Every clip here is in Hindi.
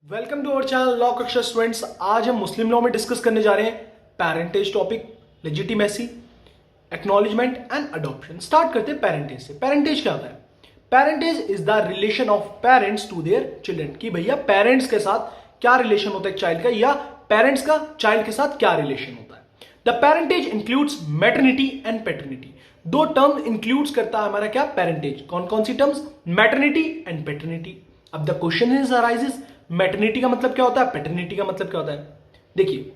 Welcome to our channel Law Kaksha students. आज हम मुस्लिम लॉ में डिस्कस करने जा रहे हैं parentage topic, legitimacy, acknowledgement and adoption. Start करते हैं पेरेंटेज से। पेरेंटेज क्या होता है? Parentage is the relation of parents to their children. कि भैया पेरेंट्स के साथ क्या रिलेशन होता है चाइल्ड का, या पेरेंट्स का चाइल्ड के साथ क्या रिलेशन होता है। The parentage includes maternity and paternity. दो टर्म इंक्लूड्स करता है हमारा क्या, पेरेंटेज। कौन कौन सी टर्म्स? Maternity and paternity. अब the question is arises, maternity का मतलब क्या होता है, पैटर्निटी का मतलब क्या होता है? देखिए,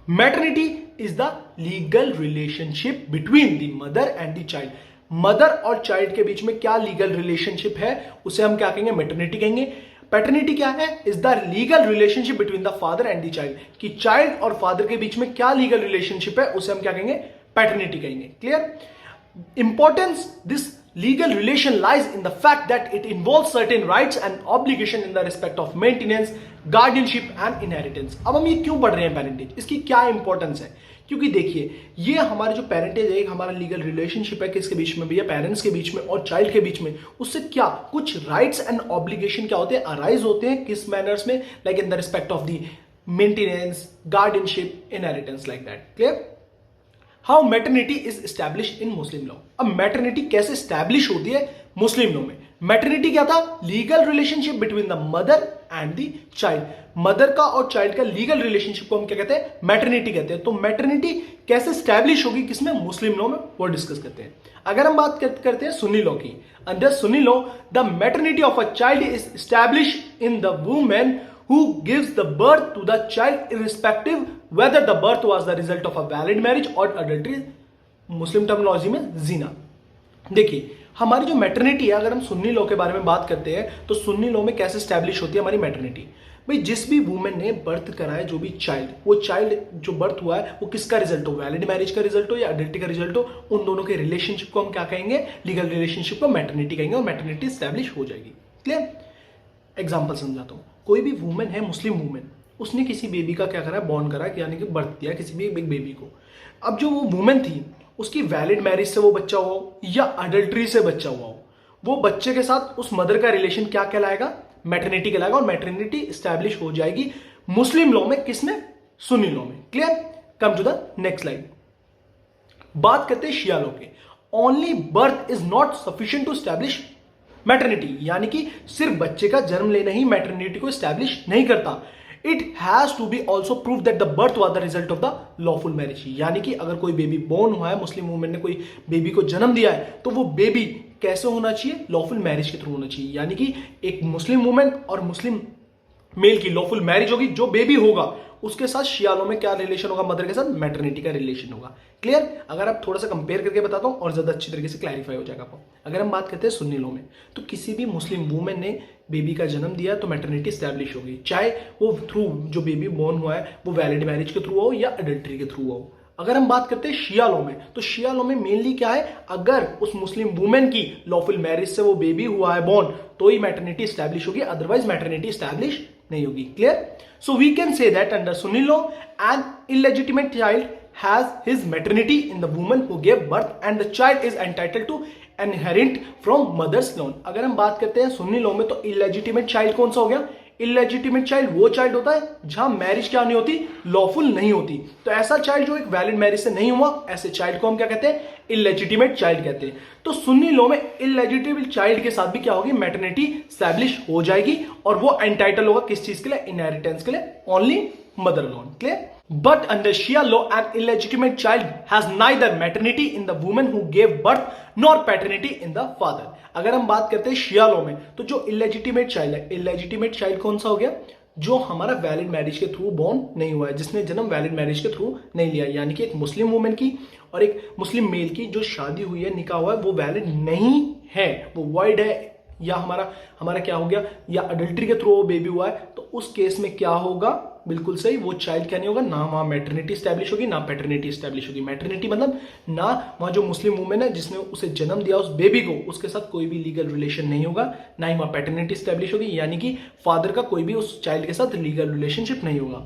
maternity is the legal relationship between the mother and the child. Mother और चाइल्ड के बीच में क्या लीगल रिलेशनशिप है, उसे हम क्या कहेंगे, मैटरनिटी कहेंगे। पैटर्निटी क्या है? Is the legal relationship between the father and the child. कि चाइल्ड और फादर के बीच में क्या लीगल रिलेशनशिप है, उसे हम क्या कहेंगे, पैटर्निटी कहेंगे। Clear? Importance this legal relation lies in the fact that it involves certain rights and obligation in the respect of maintenance, guardianship and inheritance। अब हम ये क्यों पढ़ रहे हैं पेरेंटेज, इसकी क्या इंपॉर्टेंस है? क्योंकि देखिए, ये हमारे जो पेरेंटेज है, एक हमारा लीगल रिलेशनशिप है किसके बीच में भैया, पेरेंट्स के बीच में और चाइल्ड के बीच में। उससे क्या कुछ राइट्स एंड ऑब्लिगेशन क्या होते हैं, अराइज होते हैं। किस मैनर्स में? Like in the respect of the maintenance, guardianship, inheritance, like that. Clear? How maternity is establish in Muslim law. अब मैटरनिटी कैसे स्टैब्लिश होती है मुस्लिम लॉ में? मैटरनिटी क्या था? Legal relationship between the mother and the child. Mother का और चाइल्ड का लीगल रिलेशनशिप को हम क्या कहते हैं, मैटरनिटी कहते हैं। तो मैटरनिटी कैसे स्टैब्लिश होगी किसमें, मुस्लिम लॉ में, वो डिस्कस करते हैं। अगर हम बात करते हैं सुन्नी लॉ की, under Sunni law the maternity of a child is establish in the women who gives the birth to the child irrespective whether the birth was the result of a valid marriage or adultery, Muslim terminology में जीना। देखिए, हमारी जो मैटरनिटी है, अगर हम सुन्नी लॉ के बारे में बात करते हैं तो सुन्नी लॉ में कैसे स्टैब्लिश होती है हमारी मैटरनिटी। भाई, जिस भी वुमेन ने बर्थ करा है, जो भी चाइल्ड, वो चाइल्ड जो बर्थ हुआ है वो किसका रिजल्ट हो, वैलिड मैरिज का रिजल्ट हो या अडल्टरी का रिजल्ट हो, उन दोनों के रिलेशनशिप को हम क्या कहेंगे, लीगल रिलेशनशिप को मैटरनिटी कहेंगे, और मैटरनिटी स्टैब्लिश हो जाएगी। क्लियर? एग्जाम्पल समझाता हूं। कोई भी वुमेन है, मुस्लिम वुमेन, उसने किसी बेबी का क्या करा, बॉर्न करा, यानी कि बर्थ दिया किसी भी एक बेबी को। अब जो वो वुमेन थी, उसकी वैलिड मैरिज से वो बच्चा हुआ हो या अडल्ट्री से बच्चा हुआ हो, वो बच्चे के साथ उस मदर का रिलेशन क्या कहलाएगा, मैटरनिटी कहलाएगा। और मैटरनिटी स्टैब्लिश हो जाएगी मुस्लिम लॉ में, किसमें, सुन्नी लॉ में। Clear? Come to the next slide. बात करते हैं शिया लॉ के। Only birth is not sufficient to establish maternity, यानी कि सिर्फ बच्चे का जन्म लेना ही मैटरनिटी को स्टैब्लिश नहीं करता। It has to be also prove that the birth was the result of the lawful marriage. यानी कि अगर कोई बेबी बोर्न हुआ है, मुस्लिम वुमेन ने कोई बेबी को जन्म दिया है, तो वो बेबी कैसे होना चाहिए, लॉफुल मैरिज के थ्रू होना चाहिए। यानी कि एक मुस्लिम वुमेन और मुस्लिम मेल की लॉफुल मैरिज होगी, जो बेबी होगा उसके साथ शिया लॉ में क्या रिलेशन होगा, मदर के साथ मैटरनिटी का रिलेशन होगा। क्लियर? अगर आप थोड़ा सा कंपेयर करके बताता हूं और ज्यादा अच्छी तरीके से क्लैरिफाई हो जाएगा आपको। अगर हम बात करते हैं सुन्नी लॉ में, तो किसी भी मुस्लिम वुमेन ने बेबी का जन्म दिया तो मैटरनिटी स्टैब्लिश होगी, चाहे वो थ्रू जो बेबी बोर्न हुआ है वो वैलिड मैरिज के थ्रू हो या अडल्टरी के थ्रू हो। अगर हम बात करते हैं शिया लॉ में, तो शिया लॉ में मेनली क्या है, अगर उस मुस्लिम वुमेन की लॉफुल मैरिज से वो बेबी हुआ है बोर्न, तो ही मैटरनिटी स्टैब्लिश होगी, अदरवाइज मैटरनिटी स्टैब्लिश नहीं होगी। Clear? So we can say that under Sunni law an illegitimate child has his maternity in the woman who gave birth and the child is entitled to inherit from mother's loan. अगर हम बात करते हैं सुन्नी लॉ में, तो इलेजिटिमेट चाइल्ड कौन सा हो गया, इलेजिटिमेट चाइल्ड वो चाइल्ड होता है जहां मैरिज क्या नहीं होती, लॉफुल नहीं होती। तो ऐसा चाइल्ड जो एक वैलिड मैरिज से नहीं हुआ, ऐसे चाइल्ड को हम क्या कहते हैं, इलेजिटिमेट चाइल्ड कहते हैं। तो सुन्नी लॉ में इलेजिटिमेट चाइल्ड के साथ भी क्या होगी, मैटरनिटी स्टैब्लिश हो जाएगी, और वो एंटाइटल होगा किस चीज के लिए, इनहेरिटेंस के लिए, only mother loan. Clear? But under Shia law, an illegitimate child has neither maternity in the woman who gave birth nor paternity in the father। अगर हम बात करते हैं शिया लॉ में, तो जो इलेजिटिमेट चाइल्ड है, इलेजिटिमेट चाइल्ड कौन सा हो गया, जो हमारा वैलिड मैरिज के थ्रू बॉर्न नहीं हुआ है, जिसने जन्म वैलिड मैरिज के थ्रू नहीं लिया। यानी कि एक मुस्लिम वुमेन की और एक मुस्लिम मेल की जो शादी हुई है, निकाह हुआ है, वो वैलिड नहीं है, वो वॉइड है, या हमारा क्या हो गया, या अडल्ट्री के थ्रू वो बेबी हुआ है, तो उस केस में क्या होगा, बिल्कुल सही, वो चाइल्ड क्या नहीं होगा, ना वहां मैटरनिटी स्टैब्लिश होगी ना पैटर्निटी स्टैब्लिश होगी। मैटरनिटी मतलब ना वहां जो मुस्लिम वुमेन है जिसने उसे जन्म दिया उस बेबी को, उसके साथ कोई भी लीगल रिलेशन नहीं होगा, ना ही वहां पैटर्निटी स्टैब्लिश होगी, यानी कि फादर का कोई भी उस चाइल्ड के साथ लीगल रिलेशनशिप नहीं होगा।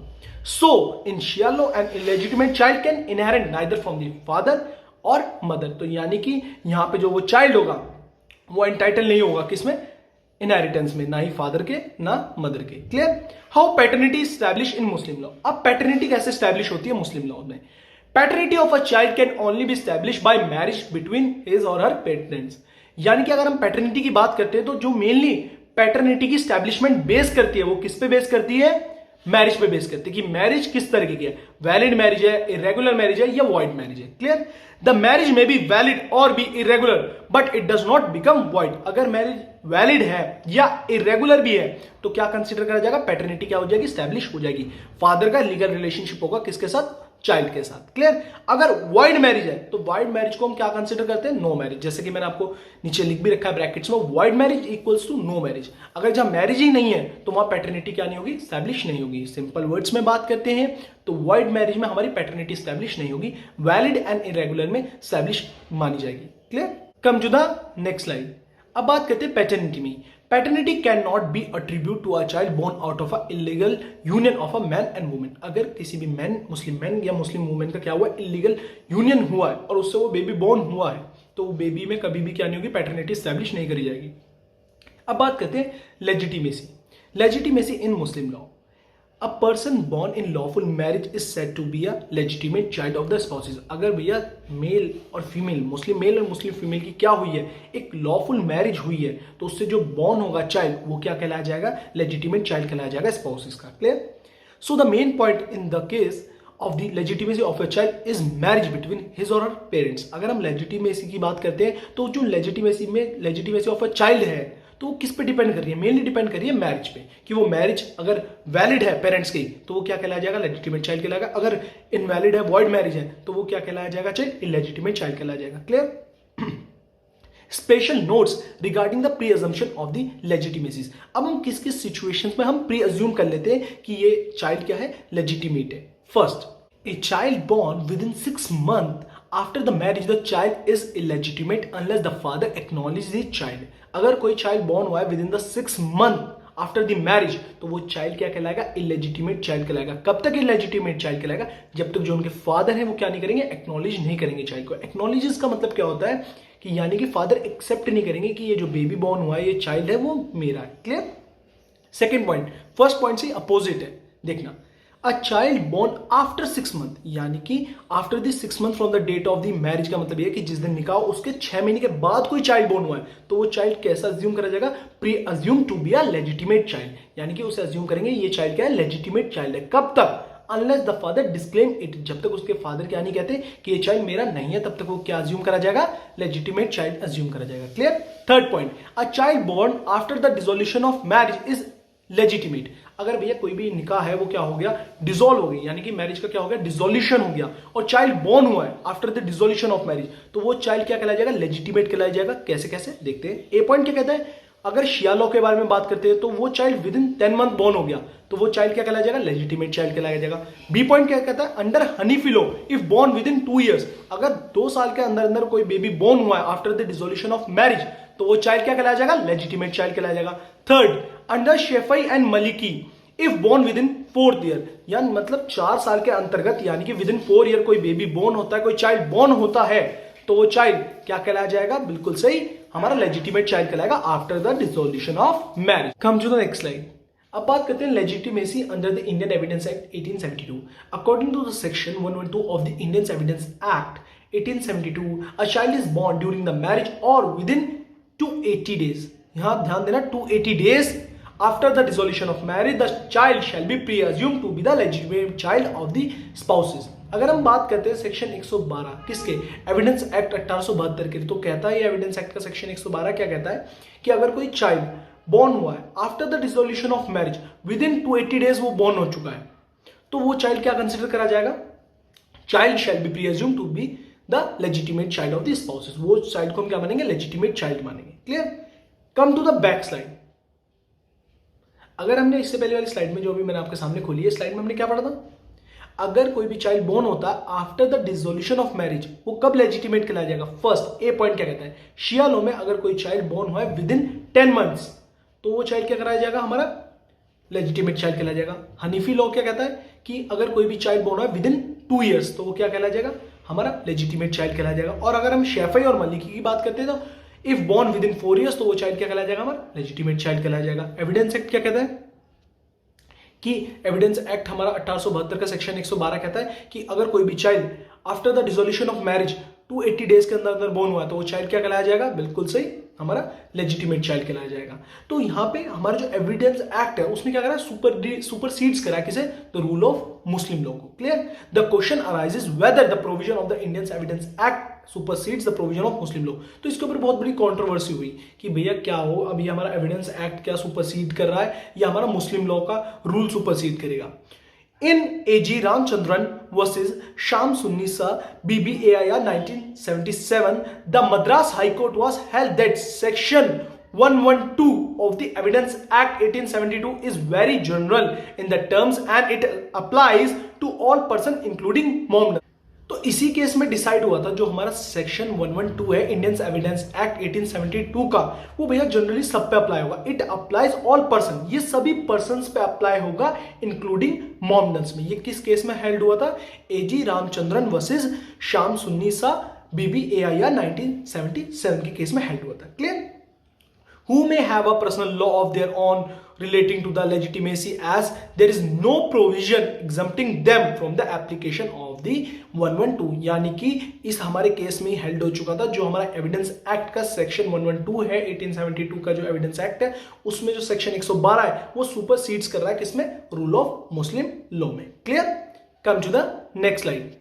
So in Shia law an illegitimate child can inherit neither from the father और मदर। तो यानी कि यहां पे जो वो चाइल्ड होगा वो एंटाइटल नहीं होगा किसमें, इनहेरिटेंस में, ना ही फादर के ना मदर के। Clear? How paternity establish in Muslim law. अब पैटर्निटी कैसे स्टैब्लिश होती है मुस्लिम लॉ में? Paternity of a child can only be establish by marriage between his और हर पेरेंट्स। यानी कि अगर हम पैटर्निटी की बात करते हैं तो जो मेनली पैटर्निटी की स्टैब्लिशमेंट बेस करती है वो किस पे बेस करती है? मैरिज पे बेस करती है कि मैरिज किस तरीके की है, वैलिड मैरिज है, इरेगुलर मैरिज है या वॉइड मैरिज है। क्लियर? द मैरिज में बी वैलिड और be irregular but it does not become void. अगर मैरिज वैलिड है या इरेगुलर भी है तो क्या कंसीडर करा जाएगा? पैटर्निटी क्या हो जाएगी? स्टैब्लिश हो जाएगी। फादर का लीगल रिलेशनशिप होगा किसके साथ? चाइल्ड के साथ। क्लियर? अगर वाइड मैरिज है तो वाइड मैरिज को हम क्या कंसीडर करते हैं? No marriage. जैसे कि मैंने आपको नीचे लिख भी रखा है ब्रैकेट्स में, void marriage equals to no marriage. अगर जहां मैरिज ही नहीं है तो वहां पैटर्निटी क्या नहीं होगी? स्टैब्लिश नहीं होगी। सिंपल वर्ड्स में बात करते हैं तो वाइड मैरिज में हमारी पैटर्निटी स्टैब्लिश नहीं होगी, वैलिड एंड इरेगुलर में स्टैब्लिश मानी जाएगी। Clear? Come to the next slide. अब बात करते हैं पैटर्निटी में। Paternity can not be attribute to a child born out of a illegal union of a man and women. अगर किसी भी मैन या मुस्लिम वुमेन का क्या हुआ? इलीगल यूनियन हुआ है और उससे वो बेबी बोर्न हुआ है तो वो बेबी में कभी भी क्या नहीं होगी? पैटर्निटी स्टैब्लिश नहीं करी जाएगी। अब बात करते हैं legitimacy. Legitimacy in Muslim law. A person born in lawful marriage is said to be a legitimate child of the spouses। अगर भैया मेल और फीमेल, मुस्लिम मेल और मुस्लिम फीमेल की क्या हुई है? एक लॉफुल मैरिज हुई है तो उससे जो बॉर्न होगा चाइल्ड वो क्या कहलाया जाएगा? लेजिटिमेट चाइल्ड कहलाया जाएगा स्पाउसेस का। Clear? So the main point in the case of the legitimacy of a child is marriage between his और हर पेरेंट्स। अगर हम लेजिटिमेसी की बात करते हैं तो जो लेजिटिमेसी ऑफ अ चाइल्ड है तो वो किस पे डिपेंड कर रही है? मेनली डिपेंड कर रही है मैरिज पे, कि वो मैरिज अगर वैलिड है पेरेंट्स की तो वो क्या कहलाया जाएगा? लेजिटिमेट चाइल्ड कहलाएगा। अगर इनवैलिड है, वॉइड मैरिज है तो वो क्या कहलाया जाएगा? चाइल्ड इलेजिटिमेट चाइल्ड कहलाया जाएगा। Clear? Special notes regarding the presumption of the legitimacies. अब हम किस किस सिचुएशंस में हम प्री अज्यूम कर लेते हैं कि ये चाइल्ड क्या है? लेजिटिमेट है। First, a child born within 6 months after the marriage the child is illegitimate unless the father acknowledges the child। अगर कोई चाइल्ड born हुआ है within the 6 month after the marriage तो वो चाइल्ड क्या कहलाएगा? इलेजिटिमेट चाइल्ड कहलाएगा। कब तक इलेजिटिमेट चाइल्ड कहलाएगा? जब तक जो उनके फादर हैं वो क्या नहीं करेंगे? एक्नॉलेज नहीं करेंगे चाइल्ड को। एक्नॉलेज का मतलब क्या होता है कि यानी कि फादर एक्सेप्ट नहीं करेंगे कि ये जो बेबी बॉर्न हुआ है, ये चाइल्ड है, वो मेरा है। Clear? Second point first point से अपोजिट है। देखना, a child born after 6 month, यानी कि after the 6 month from the date of the marriage का मतलब यह कि जिस दिन निकाह उसके 6 महीने के बाद कोई चाइल्ड बोर्न हुआ है तो वो चाइल्ड कैसा अज्यूम करा जाएगा? Presume to be a legitimate child, यानी कि उसे अज्यूम करेंगे ये चाइल्ड क्या है? लेजिटिमेट चाइल्ड है। कब तक? Unless the father disclaim it, जब तक उसके फादर क्या नहीं कहते कि ये चाइल्ड मेरा नहीं है तब तक वो क्या अज्यूम करा जाएगा? लेजिटिमेट चाइल्ड अज्यूम करा जाएगा। Clear? Third point, a child born after the dissolution of marriage is legitimate. अगर भैया कोई भी निकाह है वो क्या हो गया? डिसॉल्व हो गई, यानी कि मैरिज का क्या हो गया? डिसोल्यूशन हो गया और चाइल्ड बोर्न हुआ है after the dissolution of marriage तो वो चाइल्ड क्या कहलाया जाएगा? लेजिटिमेट कहलाया जाएगा। कैसे कैसे देखते हैं। ए पॉइंट क्या कहता है? अगर शिया लॉ के बारे में बात करते हैं तो वो child within 10 month born हो गया तो वो चाइल्ड क्या कहलाया जाएगा? लेजिटिमेट चाइल्ड कहलाया जाएगा। बी पॉइंट क्या कहता है? Under Hanafi law if born within 2 years, अगर 2 साल के अंदर अंदर कोई बेबी बोर्न हुआ है after the dissolution of marriage तो वो चाइल्ड क्या कहलाया जाएगा? लेजिटिमेट चाइल्ड कहलाया जाएगा। Third, under Shafi and Maliki if born within 4th year, यानी मतलब 4 साल के अंतर्गत यानी कि विद इन 4 ईयर कोई बेबी बोर्न होता है, कोई चाइल्ड बोर्न होता है तो वो चाइल्ड क्या कहलाया जाएगा? बिल्कुल सही, हमारा लेजिटिमेट चाइल्ड कहलाएगा after the dissolution of marriage. Come to the next slide. अब बात करते हैं legitimacy under the Indian Evidence Act 1872। According to the section 112 of the Indian Evidence Act 1872, a child is born during the marriage और विद इन 280 डेज, यहां ध्यान देना 280 days after the dissolution of marriage the child shall be presumed to be the legitimate child of the spouses। अगर हम बात करते हैं सेक्शन 112 किसके? एविडेंस एक्ट 1872 के, तो कहता है ये एविडेंस एक्ट का सेक्शन 112 क्या कहता है कि अगर कोई चाइल्ड बोर्न हुआ है after the dissolution of marriage with in 280 days वो बोर्न हो चुका है तो वो चाइल्ड क्या कंसिडर करा जाएगा? Child shall be presumed to be the legitimate child of the spouses. वो चाइल्ड को हम क्या मानेंगे? लेजिटिमेट चाइल्ड मानेंगे। Clear? Come to the back slide. अगर हमने इससे पहले वाली स्लाइड में जो भी मैंने आपके सामने खोली है, स्लाइड में हमने क्या पढ़ा था? अगर कोई भी चाइल्ड बोर्न होता after the dissolution of marriage वो कब लेजिटिमेट कहलाया जाएगा? फर्स्ट, ए पॉइंट क्या कहता है? शिया लॉ में अगर कोई चाइल्ड बोर्न हुआ है विद इन 10 मंथ्स तो वो चाइल्ड क्या कराया जाएगा? हमारा लेजिटिमेट चाइल्ड कहलाया जाएगा। हनीफी लॉ क्या कहता है कि अगर कोई भी चाइल्ड बोर्न हुआ है विद इन 2 ईयर्स तो वो क्या कहलाया जाएगा? हमारा लेजिटिमेट चाइल्ड कहलाया जाएगा। और अगर हम शेफई और मलिकी की बात करते हैं तो if born with in 4 years तो वो चाइल्ड क्या कहलाया जाएगा, हमारा लेजिटिमेट चाइल्ड कहलाया जाएगा। एविडेंस एक्ट क्या कहता है कि एविडेंस एक्ट हमारा 1872 का सेक्शन 112 कहता है कि अगर कोई भी child after the dissolution of marriage 280 days के अंदर अंदर बोर्न हुआ तो वो चाइल्ड क्या कहलाया जाएगा, बिल्कुल सही, हमारा लेजिटिमेट चाइल्ड कहलाया जाएगा। तो यहां पे हमारा जो एविडेंस एक्ट है उसने क्या करा, सुपरसीड्स करा किसे, the rule of Muslim law को। Clear. The question arises whether the provision of the Indian Evidence Act supersedes the provision of Muslim law. तो इसके ऊपर बहुत बड़ी कंट्रोवर्सी हुई कि भैया क्या हो, अभी हमारा एविडेंस एक्ट क्या सुपरसीड कर रहा है या हमारा मुस्लिम लॉ का रूल सुपरसीड करेगा। In A.G. Ramchandran versus Shams Sunnisa BBAIR 1977, the Madras High Court was held that Section 112 of the Evidence Act 1872 is very general in the terms and it applies to all persons including mourners. तो इसी केस में डिसाइड हुआ था जो हमारा सेक्शन 112 है इंडियन एविडेंस एक्ट 1872 का, वो भैया जनरली सब पे अप्लाई होगा। इट अप्लाइज ऑल पर्सन, ये सभी पर्संस पे अप्लाई होगा इंक्लूडिंग मॉमडन्स में। ये किस केस में हेल्ड हुआ था, A.G. रामचंद्रन वर्सेस शाम सुन्नीसा BBAIR 1977 के केस में हेल्ड हुआ था। Clear. Who may have a personal law of their own relating to the legitimacy as there is no provision exempting them from the application of the 112। यानी कि इस हमारे केस में ही हेल्ड हो चुका था जो हमारा एविडेंस एक्ट का सेक्शन 112 है 1872 का जो एविडेंस एक्ट है उसमें जो सेक्शन 112 है वो सुपरसीड्स कर रहा है किसमें, रूल ऑफ मुस्लिम लॉ में। Clear. Come to the next slide.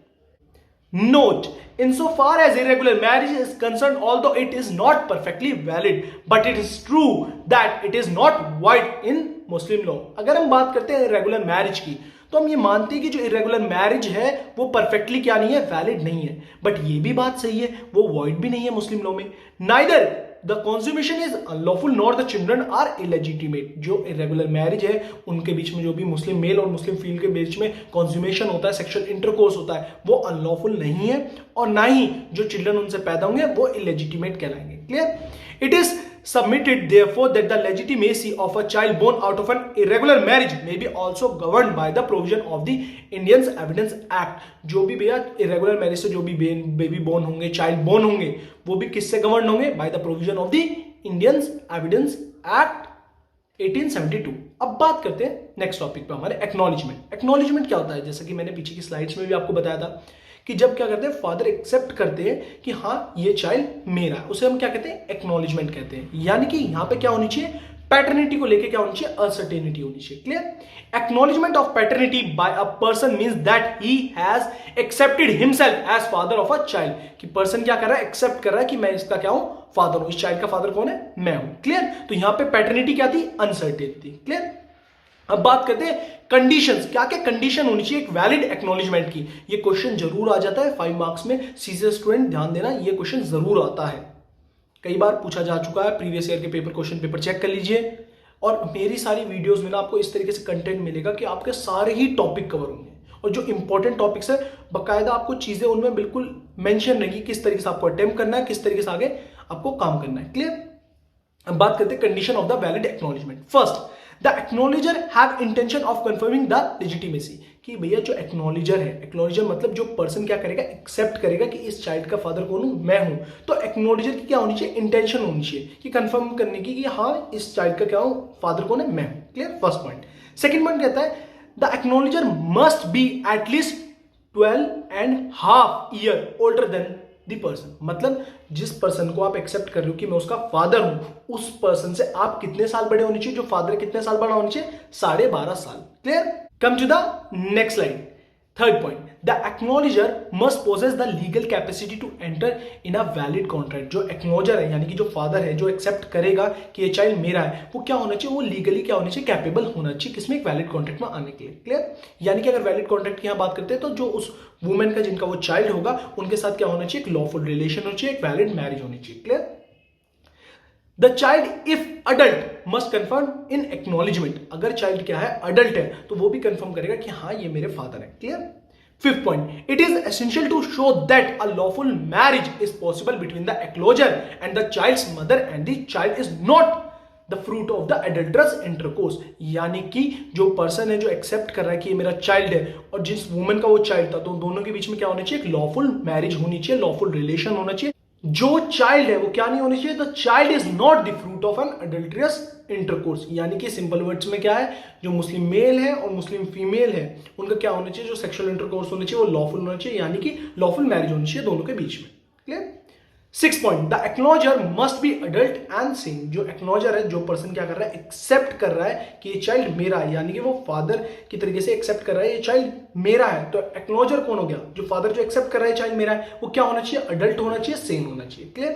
Note, insofar as irregular marriage is concerned, although it is not perfectly valid, but it is true that it is not void in Muslim law। अगर हम बात करते हैं irregular marriage की तो हम ये मानते हैं कि जो irregular marriage है वो perfectly क्या नहीं है, valid नहीं है, बट ये भी बात सही है वो void भी नहीं है मुस्लिम लॉ में। Neither the consummation is unlawful nor the children are illegitimate। जो irregular marriage है उनके बीच में जो भी मुस्लिम मेल और मुस्लिम फीमेल के बीच में कंज्यूमेशन होता है, सेक्सुअल इंटरकोर्स होता है, वो अनलॉफुल नहीं है और ना ही जो चिल्ड्रन उनसे पैदा होंगे वो इलेजिटिमेट कहलाएंगे। Clear. It is submitted therefore that the legitimacy of a child born out of an irregular marriage may be also governed by the provision of the Indian Evidence Act। जो भी भैया irregular marriage से जो भी बेबी बोर्न होंगे, चाइल्ड बोर्न होंगे, वो भी किससे गवर्न होंगे, by the provision of the Indian Evidence Act 1872। अब बात करते हैं नेक्स्ट टॉपिक पे हमारे एक्नॉलेजमेंट। एक्नॉलेजमेंट क्या होता है, जैसा कि मैंने पीछे की स्लाइड्स में भी आपको बताया था कि जब क्या करते हैं फादर एक्सेप्ट करते हैं कि हाँ ये चाइल्ड मेरा है, उसे हम क्या कहते हैं, एक्नॉलेजमेंट कहते हैं। यानी कि यहां पे क्या होनी चाहिए, पैटर्निटी को लेके क्या होनी चाहिए, अनसर्टेनिटी होनी चाहिए। Clear. Acknowledgement of paternity by a person means that he has accepted himself as father of a child. कि पर्सन क्या कर रहा है, एक्सेप्ट कर रहा है कि मैं इसका क्या हूं, फादर हूं, इस चाइल्ड का फादर कौन है, मैं हूं। क्लियर। तो यहां पे पैटर्निटी क्या थी, अनसर्टेनिटी। क्लियर। अब बात करते हैं कंडीशंस, क्या क्या कंडीशन होनी चाहिए एक वैलिड एक्नॉलेजमेंट की। ये क्वेश्चन जरूर आ जाता है 5 मार्क्स में, सीसीए स्टूडेंट ध्यान देना, ये क्वेश्चन जरूर आता है, कई बार पूछा जा चुका है, प्रीवियस ईयर के पेपर क्वेश्चन पेपर चेक कर लीजिए। और मेरी सारी वीडियोस में ना आपको इस तरीके से कंटेंट मिलेगा कि आपके सारे ही टॉपिक कवर होंगे और जो इंपॉर्टेंट टॉपिक्स है बकायदा आपको चीजें उनमें बिल्कुल मेंशन रहेगी, किस तरीके से आपको अटेम्प्ट करना है, किस तरीके से आगे आपको काम करना है। क्लियर। अब बात करते हैं condition of the valid acknowledgement. First, the acknowledger have intention of confirming the legitimacy. कि भैया जो एक्नॉलेजर है, एक्नॉलेजर मतलब जो पर्सन क्या करेगा, एक्सेप्ट करेगा कि इस चाइल्ड का फादर कौन हूं, मैं हूं। तो एक्नॉलेजर की क्या होनी चाहिए, इंटेंशन होनी चाहिए कि कंफर्म करने की कि हाँ इस चाइल्ड का क्या हूं, फादर कौन है, मैं हूं। Clear. First point. Second point कहता है the acknowledger must be at least 12.5 year older than the person. मतलब जिस पर्सन को आप एक्सेप्ट कर रहे हो कि मैं उसका फादर हूं, उस पर्सन से आप कितने साल बड़े होने चाहिए, जो फादर कितने साल बड़ा होना चाहिए, 12.5 साल। Clear. Come to the next slide. Third point, the acknowledger must possess the legal capacity to enter in a valid contract. जो एक्नॉलेजर है यानी कि जो फादर है, जो एक्सेप्ट करेगा कि ये चाइल्ड मेरा है, वो क्या होना चाहिए, वो लीगली क्या होना चाहिए, कैपेबल होना चाहिए किसमें, एक वैलिड कॉन्ट्रैक्ट में आने के लिए। क्लियर। यानी कि अगर वैलिड कॉन्ट्रैक्ट की यहां बात करते हैं तो जो उस वुमेन का जिनका वो चाइल्ड होगा उनके साथ क्या होना चाहिए, एक लॉफुल रिलेशन होना चाहिए, एक वैलिड मैरिज होनी चाहिए। Clear. The child if adult must confirm in acknowledgement. अगर चाइल्ड क्या है, अडल्ट है, तो वो भी कंफर्म करेगा कि हाँ ये मेरे फादर है। Clear. Fifth point, it is essential to show that a lawful marriage is possible between the acknowledger and the child's mother and the child is not the fruit of the adulterous intercourse. यानी कि जो पर्सन है जो एक्सेप्ट कर रहा है कि ये मेरा चाइल्ड है और जिस वुमेन का वो चाइल्ड था, तो दोनों के बीच में क्या होना चाहिए, एक लॉफुल मैरिज होनी चाहिए, लॉफुल रिलेशन होना चाहिए। जो चाइल्ड है वो क्या नहीं होनी चाहिए, the child is not the fruit of an adulterous intercourse. यानी कि सिंपल वर्ड्स में क्या है, जो मुस्लिम मेल है और मुस्लिम फीमेल है उनका क्या होना चाहिए, जो सेक्सुअल इंटरकोर्स होना चाहिए वो लॉफुल होना चाहिए, यानी कि लॉफुल मैरिज होनी चाहिए दोनों के बीच में। Clear. 6 point, the acknowledger must be adult and sane. जो एक्नॉलेजर है, जो पर्सन क्या कर रहा है, एक्सेप्ट कर रहा है कि ये चाइल्ड मेरा है, यानी कि वो फादर की तरीके से एक्सेप्ट कर रहा है ये चाइल्ड मेरा है। तो एक्नॉलेजर कौन हो गया, जो फादर जो एक्सेप्ट कर रहा है चाइल्ड मेरा है, वो क्या होना चाहिए, अडल्ट होना चाहिए, सेम होना चाहिए। Clear.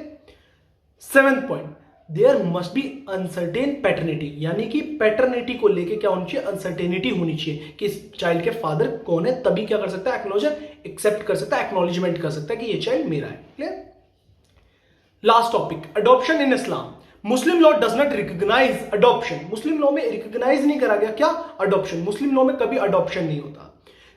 7th point, there must be uncertain paternity, यानी कि पैटर्निटी को लेके क्या होनी चाहिए, अनसर्टेनिटी होनी चाहिए कि इस चाइल्ड के फादर कौन है, तभी क्या कर सकता है, एक्नॉलेजर एक्सेप्ट कर सकता है, एक्नॉलेजमेंट कर सकता है कि ये चाइल्ड मेरा है। Clear. Last topic, adoption in Islam. Muslim law does not recognize adoption. Muslim law में रिकॉग्नाइज नहीं करा गया क्या, अडॉप्शन। मुस्लिम लॉ में कभी अडॉप्शन नहीं होता।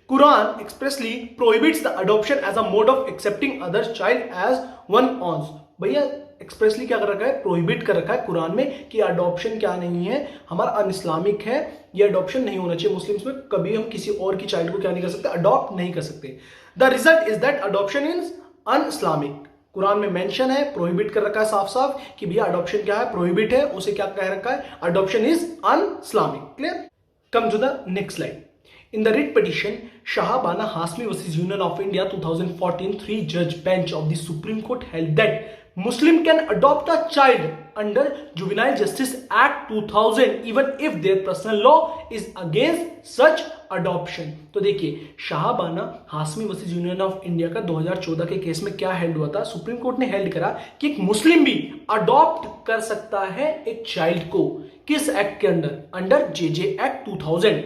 Quran expressly prohibits the adoption as a mode of accepting other child as one ones. भैया एक्सप्रेसली क्या कर रखा है, प्रोहिबिट कर रखा है कुरान में कि अडॉप्शन क्या नहीं है, हमारा अन इस्लामिक है, ये अडॉप्शन नहीं होना चाहिए मुस्लिम्स में। कभी हम किसी और की चाइल्ड को क्या नहीं कर सकते, अडॉप्ट नहीं कर सकते। The result is that adoption is un Islamic. Quran में मेंशन है, प्रोहिबिट कर रखा है साफ साफ कि भैया अडॉप्शन क्या है, प्रोहिबिट है, उसे क्या कह रखा है, adoption is un Islamic. Clear. Come to the next slide. In the writ petition, Shahabana Hasmi versus Union of India 2014, 3-judge bench of the Supreme Court held that Muslim can adopt a child under Juvenile Justice Act 2000 even if their personal law is against such adoption। तो देखिए, Shabnam Hashmi versus union of India का 2014 के केस में क्या हेल्ड हुआ था, सुप्रीम कोर्ट ने हेल्ड करा कि एक मुस्लिम भी अडॉप्ट कर सकता है एक चाइल्ड को। किस एक्ट के under, under JJ act 2000,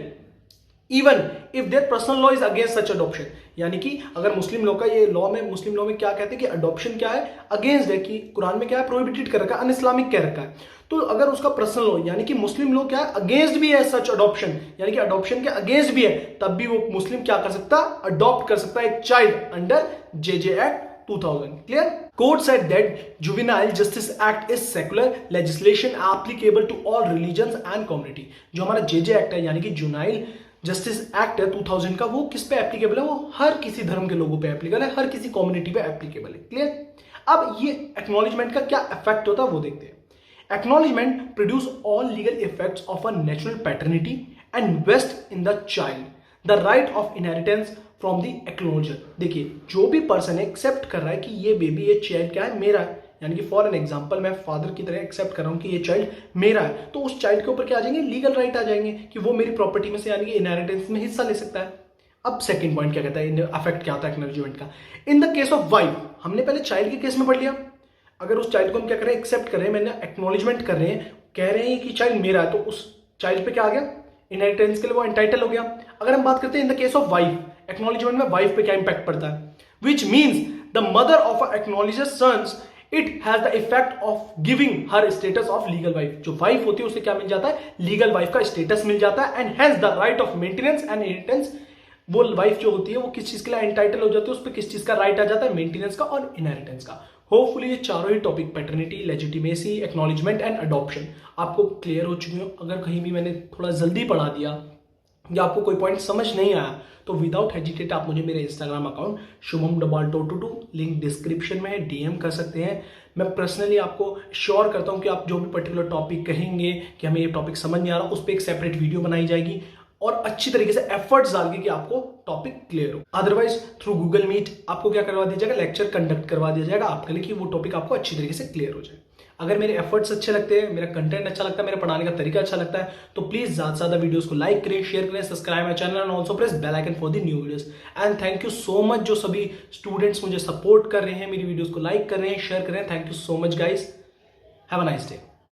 even if their personal law is against such adoption. यानी कि अगर मुस्लिम लॉ का ये लॉ में, मुस्लिम लॉ में क्या कहते हैं कि अडॉप्शन क्या है, अगेंस्ट है, कि कुरान में क्या है, प्रोहिबिटेड कर रखा है, अन इस्लामिक कह रखा है। तो अगर उसका पर्सनल लॉ यानी कि मुस्लिम लॉ क्या है, अगेंस्ट भी है सच अडॉप्शन, यानी कि अडॉप्शन के अगेंस्ट भी है, तब भी वो मुस्लिम क्या कर सकता, अडॉप्ट कर सकता है एक child under JJ act 2000। Clear? Court said that Juvenile Justice Act is secular legislation applicable to all religions and community। जो हमारा जेजे एक्ट है यानी कि जुनाइल जस्टिस एक्ट है 2000 का, वो किस पे एप्लीकेबल है, वो हर किसी धर्म के लोगों पे एप्लीकेबल है, हर किसी कम्युनिटी पे एप्लीकेबल है। क्लियर। अब ये एक्नॉलेजमेंट का क्या इफेक्ट होता है वो देखते हैं। Acknowledgement produce all legal effects of a natural paternity and vest in the child the right of inheritance from the acknowledger. देखिए, जो भी पर्सन एक्सेप्ट कर रहा है कि ये बेबी, ये चाइल्ड क्या है, मेरा है, यानी कि फॉर एन एग्जांपल मैं फादर की तरह एक्सेप्ट कर रहा हूं कि ये चाइल्ड मेरा है, तो उस चाइल्ड के ऊपर क्या आ जाएंगे, लीगल राइट आ जाएंगे कि वो मेरी प्रॉपर्टी में से यानी कि इनहेरिटेंस में हिस्सा ले सकता है। अब सेकंड पॉइंट क्या कहता है, अफेक्ट क्या होता है एक्नॉलेजमेंट का। इन द केस ऑफ वाइफ, हमने पहले चाइल्ड के केस में पढ़ लिया, अगर उस चाइल्ड को हम क्या कर रहे हैं, एक्सेप्ट कर रहे हैं, मैंने एक्नॉलेजमेंट कर रहे हैं, कह रहे हैं कि चाइल्ड मेरा है, तो उस चाइल्ड पे क्या आ गया, इनहेरिटेंस के लिए वो एंटाइटल हो गया। अगर हम बात करते हैं in the case of wife, acknowledgement में वाइफ पे क्या इंपैक्ट पड़ता है, which means the mother of a acknowledger sons it has the effect of giving her status of legal wife. जो वाइफ होती है उसे क्या मिल जाता है, लीगल वाइफ का स्टेटस मिल जाता है, and has the right of maintenance and inheritance. वो वाइफ जो होती है वो किस चीज के लिए एंटाइटल हो जाती है, उस पर किस चीज का राइट आ जाता है, मेंटेनेंस का और इनहेरिटेंस का। होपफुली ये चारों ही topic, paternity, legitimacy, acknowledgement and adoption, आपको क्लियर हो चुके हो। अगर कहीं भी मैंने थोड़ा जल्दी पढ़ा दिया या आपको कोई पॉइंट समझ नहीं आया तो विदाउट हेजिटेट आप मुझे मेरे इंस्टाग्राम अकाउंट शुभम_222 लिंक डिस्क्रिप्शन में है, डीएम कर सकते हैं। मैं पर्सनली आपको श्योर करता हूं कि आप जो भी पर्टिकुलर टॉपिक कहेंगे कि हमें ये टॉपिक समझ नहीं आ रहा, उस पर एक सेपरेट वीडियो बनाई जाएगी और अच्छी तरीके से एफर्ट्स डाल के कि आपको टॉपिक क्लियर हो। अदरवाइज थ्रू गूगल मीट आपको क्या करवा दिया जाएगा, लेक्चर कंडक्ट करवा दिया जाएगा आपके लिए कि वो टॉपिक आपको अच्छी तरीके से क्लियर हो जाए। अगर मेरे एफर्ट्स अच्छे लगते हैं, मेरा कंटेंट अच्छा लगता है, मेरा पढ़ाने का तरीका अच्छा लगता है, तो प्लीज ज्यादा से ज्यादा वीडियोस को लाइक करें, शेयर करें, subscribe my channel and also press bell icon for the new videos. And thank you so much जो सभी स्टूडेंट्स मुझे सपोर्ट कर रहे हैं, मेरी वीडियोस को लाइक कर रहे हैं, शेयर कर रहे हैं। Thank you so much guys, have a nice day.